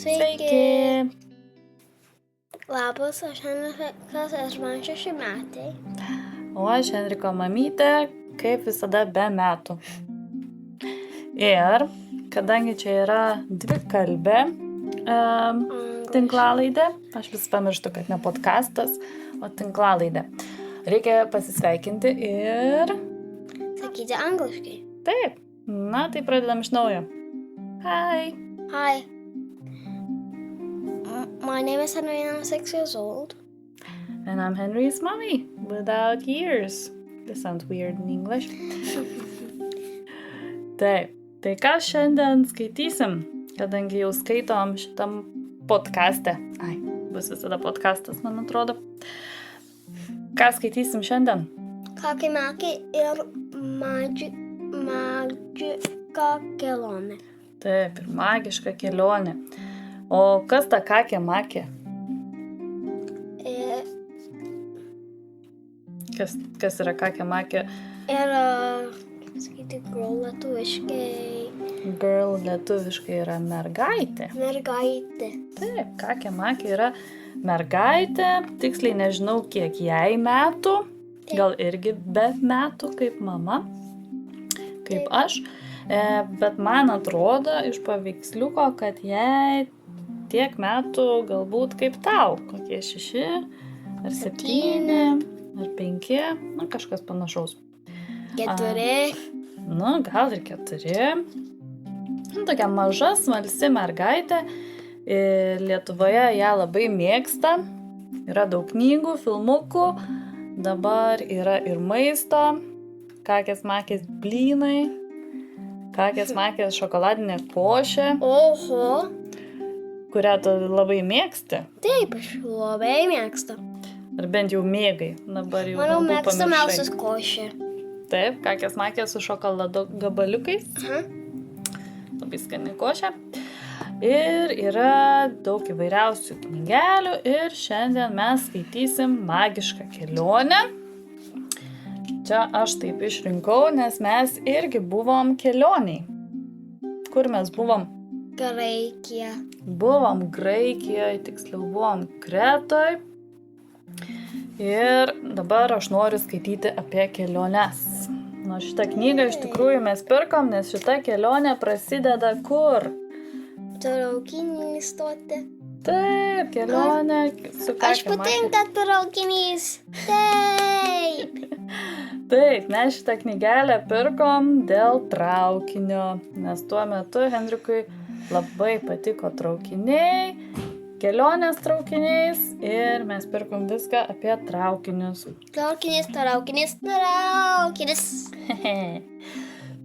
Sveiki. Labas, aš Henrikas, aš man 6 metai. O aš Henriko mamytė, kaip visada be metų. Ir kadangi čia yra dvikalbė tinklalaidė, aš vis pamirštu, kad ne podcastas, o tinklalaidė. Reikia pasisveikinti ir... Sakyti angliškai. Taip, na tai pradedam iš naujo. Hi. Hi. My name is Henry and I'm 6 years old. And I'm Henry's mommy, without years. This sounds weird in English. Taip, tai ką šiandien skaitysim, kadangi jau skaitom šitam podcaste. Bus visada podcastas, man atrodo. Ką skaitysim šiandien? Kakimaki ir magiška kelionė. Taip, ir magiška kelionė. O kas ta kakė-makė? Kas yra kakė-makė? Yra, kaip sakyti, girl lietuviškai. Girl lietuviškai yra mergaitė. Mergaitė. Taip, kakė-makė yra mergaitė. Tiksliai nežinau, kiek jai metų. Gal irgi be metų, kaip mama. Kaip aš. Bet man atrodo iš paveiksliuko, kad jai tiek metų galbūt kaip tau. Kokie 6 ar 7 ar 5, kažkas panašaus. 4. Gal ir 4. Tokia maža, smalsi mergaitė. Lietuvoje ją labai mėgsta. Yra daug knygų, filmukų. Dabar yra ir maisto. Kakės-makės blynai. Kakės-makės šokoladinė košė. Oho. Kurią tu labai mėgsti. Taip, aš labai mėgstu. Ar bent jau mėgai. Dabar jau Manau, galbūt mėgstamiausias košė. Taip, kakės-makės su šokolado gabaliukais. Labai skani košė. Ir yra daug įvairiausių knygelių. Ir šiandien mes skaitysim magišką kelionę. Čia aš taip išrinkau, nes mes irgi buvom kelioniai. Kur mes buvom? Graikija. Buvom Graikijoje, tiksliau buvom Kretoj. Ir dabar aš noriu skaityti apie keliones. Šitą knygą iš tikrųjų mes pirkom, nes šita kelionė prasideda kur? Traukinį stoti. Taip, kelionė su kakė-makė. Aš patinka traukinys. Taip. Taip, mes šitą knygelę pirkom dėl traukinio, nes tuo metu Henrikui labai patiko traukiniai, kelionės traukiniais ir mes pirkom viską apie traukinius. Traukinys.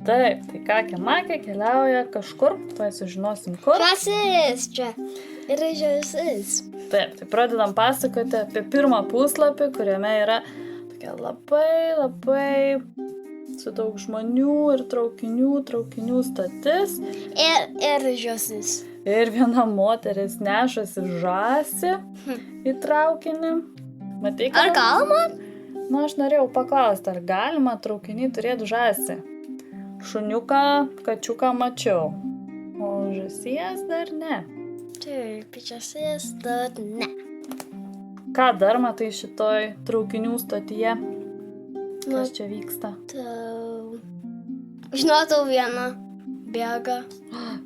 Taip, tai kakė-makė keliauja kažkur, tuoj sužinosim kur. Žąsis čia. Yra žąsis. Taip, tai pradedam pasakoti apie pirmą puslapį, kuriame yra tokia labai su daug žmonių ir traukinių stotis. Ir žąsis. Ir viena moteris nešasi žąsį į traukinį. Matai, Ar galima? Aš norėjau paklausti, ar galima traukinį turėti žąsį. Šuniuką, kačiuką mačiau, o žąsies dar ne. Taip, žąsies dar ne. Ką dar matai šitoj traukinių stotyje? Kas čia vyksta? Žinotau, vieną bėga.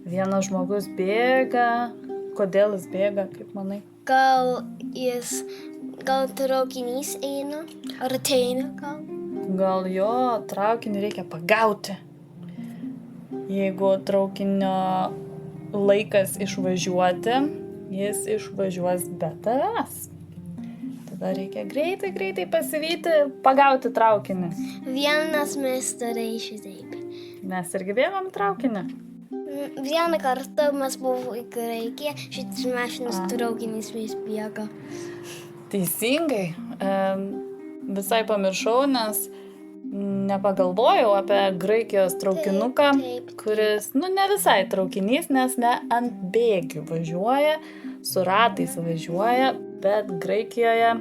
Vienas žmogus bėga. Kodėl jis bėga, kaip manai? Gal traukinys eina? Ar ateina gal? Gal jo traukinį reikia pagauti. Jeigu traukinio laikas išvažiuoti, jis išvažiuos be tavęs. Tada reikia greitai pasivyti ir pagauti traukinį. Vienas mes darėjusi taip. Mes irgi bėgom traukinį. Vieną kartą mes buvome į Graikiją, šitas mašinos traukinys mes bėga. Teisingai. Visai pamiršau, nes nepagalvojau apie Graikijos traukinuką, kuris, ne visai traukinys, nes ne ant bėgių važiuoja, su ratais važiuoja, bet Graikijoje,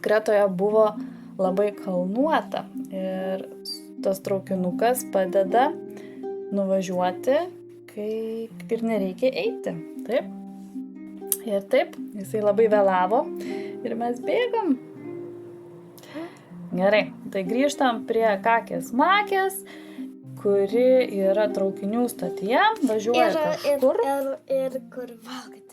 Kretoje buvo labai kalnuota ir tas traukinukas padeda nuvažiuoti, kai ir nereikia eiti. Taip? Ir taip, jisai labai vėlavo ir mes bėgam. Gerai, tai grįžtam prie Kakės Makės, kuri yra traukinių stotyje, važiuoja kažkur. Ir kur valgyti.